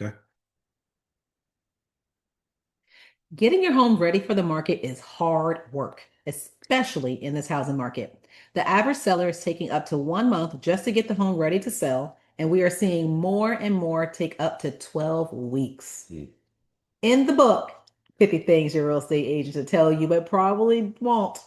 Okay. Getting your home ready for the market is hard work, especially in this housing market. The average seller is taking up to 1 month just to get the home ready to sell, and we are seeing more and more take up to 12 weeks. Mm. In the book, 50 Things Your Real Estate Agent will tell you, but probably won't,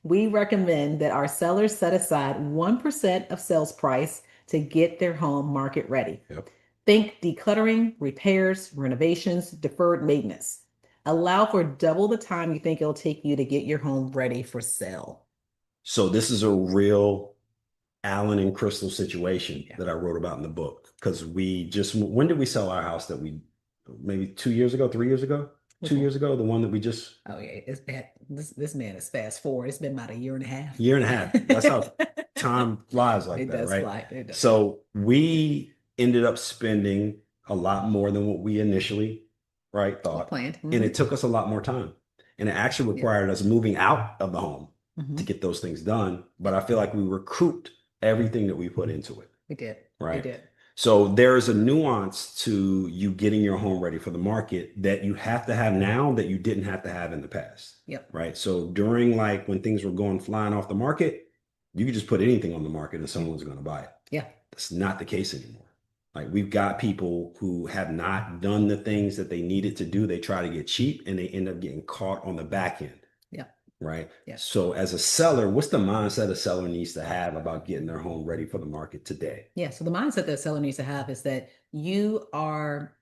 we recommend that our sellers set aside 1% of sales price to get their home market ready. Yep. Think decluttering, repairs, renovations, deferred maintenance. Allow for double the time you think it'll take you to get your home ready for sale. So this is a real Alan and Crystal situation Yeah. that I wrote about in the book because when did we sell our house that we maybe 2 years ago, 3 years ago, Which two one? years ago, the one that we just Oh yeah, it's bad. This man is fast forward. It's been about a year and a half. year and a half. That's how time flies like It that, does right? fly. It does fly. So we ended up spending a lot more than what we initially, right, thought. Planned. And Hmm. it took us a lot more time. And it actually Yep. required us moving out of the home to Hmm. get those things done. But I Yep. feel like we recouped everything that we put into it, We did. We right? did. So there is a nuance to you getting your home ready for the market that you have to have now that you didn't have to have in the past, Yep. right? So during like when things were going flying off the market, you could just put anything on the market and Yeah. someone's going to buy it. Yeah. That's not the case anymore. Like we've got people who have not done the things that they needed to do. They try to get cheap and they end up getting caught on the back end, Yeah. right? Yeah. So as a seller, what's the mindset a seller needs to have about getting their home ready for the market today? Yeah. So the mindset that a seller needs to have is that you are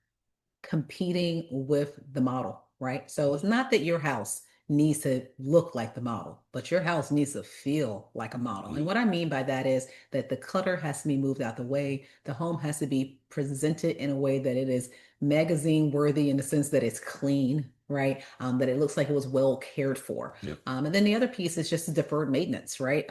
competing with the model, right? So it's not that your house needs to look like the model, but your house needs to feel like a model. And Mm. what I mean by that is that the clutter has to be moved out the way. The home has to be presented in a way that it is magazine worthy in the sense that it's clean, right? That it looks like it was well cared for. Yep. And then the other piece is just the deferred maintenance, right?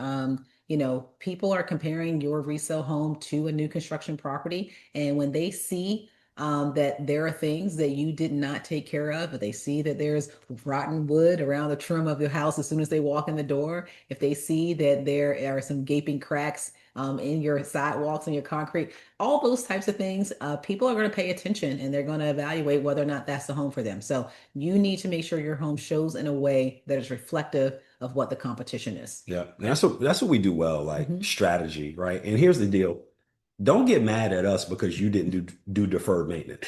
People are comparing your resale home to a new construction property. And when they see that there are things that you did not take care of. If they see that there's rotten wood around the trim of your house as soon as they walk in the door, if they see that there are some gaping cracks in your sidewalks and your concrete, all those types of things, people are going to pay attention and they're going to evaluate whether or not that's the home for them. So you need to make sure your home shows in a way that is reflective of what the competition is. Yeah, and Okay. that's what we do well, like Hmm. strategy, right? And here's the deal. Don't get mad at us because you didn't do deferred maintenance,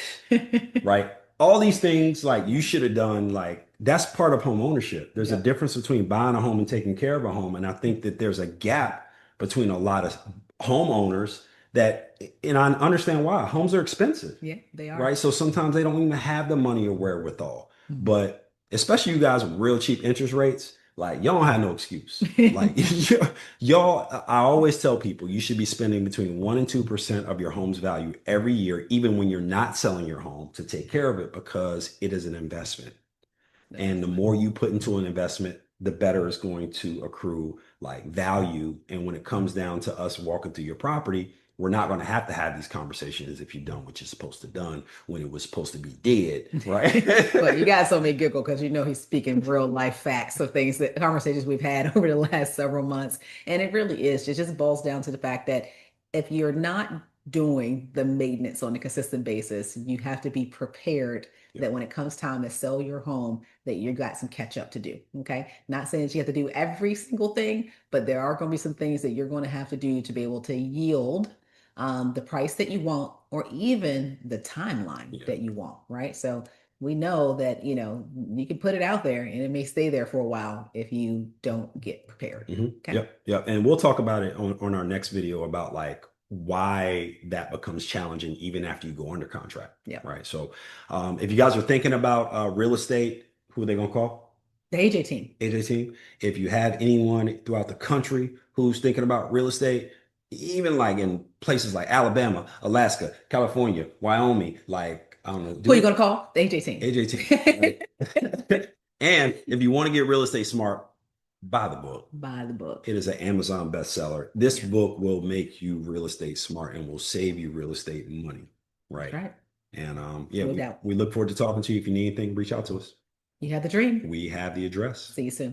right? All these things like you should have done, like that's part of home ownership. There's a Yep. difference between buying a home and taking care of a home. And I think that there's a gap between a lot of homeowners that, and I understand why homes are expensive, Yeah, they are. right? So sometimes they don't even have the money or wherewithal. Mhm. But especially you guys with real cheap interest rates, like y'all don't have no excuse. Like y'all, I always tell people you should be spending between 1% and 2% of your home's value every year, even when you're not selling your home to take care of it because it is an investment. And the Definitely. more you put into an investment, the better it's going to accrue like value. And when it comes down to us walking through your property, we're not going to have these conversations if you've done what you're supposed to done when it was supposed to be dead, right? Well, you guys told me giggle because you know he's speaking real life facts of things that conversations we've had over the last several months. And it really is. It just boils down to the fact that if you're not doing the maintenance on a consistent basis, you have to be prepared Yeah. that when it comes time to sell your home, that you got some catch up to do. Okay. Not saying that you have to do every single thing, but there are going to be some things that you're going to have to do to be able to yield the price that you want or even the timeline Yeah. that you want, right? So we know that, you can put it out there and it may stay there for a while if you don't get prepared. Okay. Yep. Yep. And we'll talk about it on our next video about like why that becomes challenging even after you go under contract. Yeah. Right. So if you guys are thinking about real estate, who are they gonna call? The AJ team. AJ team. If you have anyone throughout the country who's thinking about real estate, even like in places like Alabama, Alaska, California, Wyoming, like I don't know, Who are you do going to call? The AJ team. AJ team, right? And if you want to get real estate smart, buy the book. Buy the book. It is an Amazon bestseller. This Yeah. book will make you real estate smart and will save you real estate money, That's right? right. And yeah, No we doubt. we look forward to talking to you. If you need anything, reach out to us. You have the dream. We have the address. See you soon.